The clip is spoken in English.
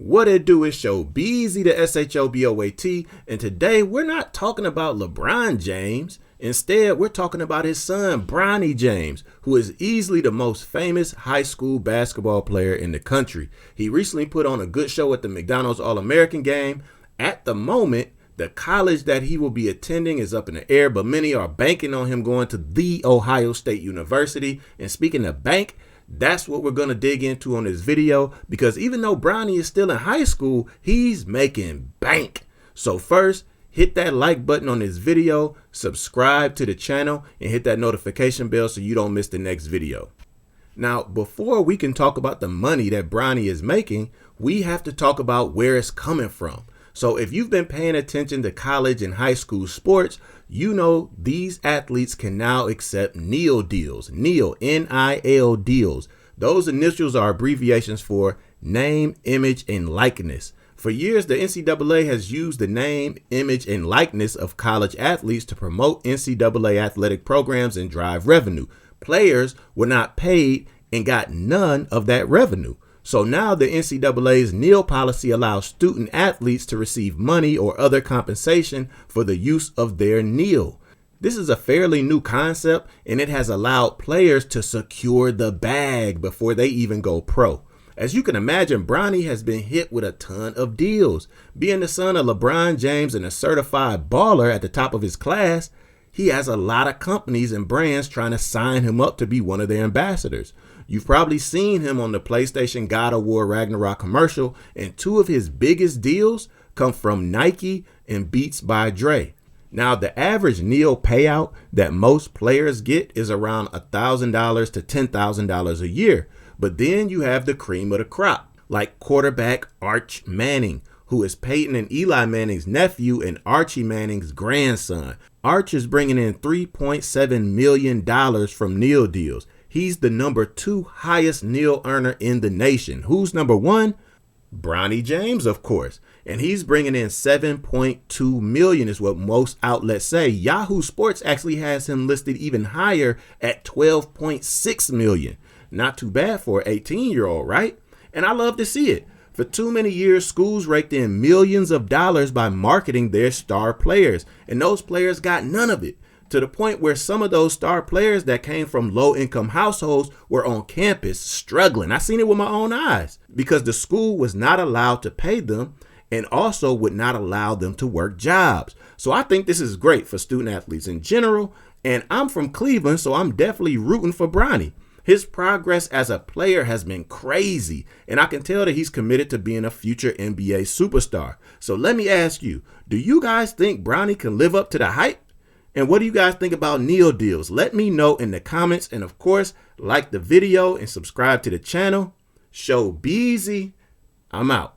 What it do is Shoboat, the Shoboat, and today we're not talking about LeBron James. Instead, we're talking about his son, Bronny James, who is easily the most famous high school basketball player in the country. He recently put on a good show at the McDonald's All-American game. At the moment, the college that he will be attending is up in the air, but many are banking on him going to the Ohio State University. And speaking of bank, that's what we're going to dig into on this video, because even though Bronny is still in high school, he's making bank. So first, hit that like button on this video, subscribe to the channel, and hit that notification bell so you don't miss the next video. Now, before we can talk about the money that Bronny is making, we have to talk about where it's coming from. So if you've been paying attention to college and high school sports, you know these athletes can now accept NIL deals, NIL, N-I-L deals. Those initials are abbreviations for name, image, and likeness. For years, the NCAA has used the name, image, and likeness of college athletes to promote NCAA athletic programs and drive revenue. Players were not paid and got none of that revenue. So now the NCAA's NIL policy allows student athletes to receive money or other compensation for the use of their NIL. This is a fairly new concept, and it has allowed players to secure the bag before they even go pro. As you can imagine, Bronny has been hit with a ton of deals. Being the son of LeBron James and a certified baller at the top of his class, he has a lot of companies and brands trying to sign him up to be one of their ambassadors. You've probably seen him on the PlayStation God of War Ragnarok commercial, and two of his biggest deals come from Nike and Beats by Dre. Now, the average NIL payout that most players get is around $1,000 to $10,000 a year. But then you have the cream of the crop, like quarterback Arch Manning, who is Peyton and Eli Manning's nephew and Archie Manning's grandson. Arch is bringing in $3.7 million from NIL deals. He's the number 2 highest NIL earner in the nation. Who's number 1? Bronny James, of course. And he's bringing in $7.2 million is what most outlets say. Yahoo Sports actually has him listed even higher at $12.6 million. Not too bad for an 18-year-old, right? And I love to see it. For too many years, schools raked in millions of dollars by marketing their star players, and those players got none of it, to the point where some of those star players that came from low-income households were on campus struggling. I seen it with my own eyes because the school was not allowed to pay them and also would not allow them to work jobs. So I think this is great for student athletes in general, and I'm from Cleveland, so I'm definitely rooting for Bronny. His progress as a player has been crazy, and I can tell that he's committed to being a future NBA superstar. So let me ask you, do you guys think Bronny can live up to the hype? And what do you guys think about NIL deals? Let me know in the comments, and of course, like the video and subscribe to the channel. Shoboat, I'm out.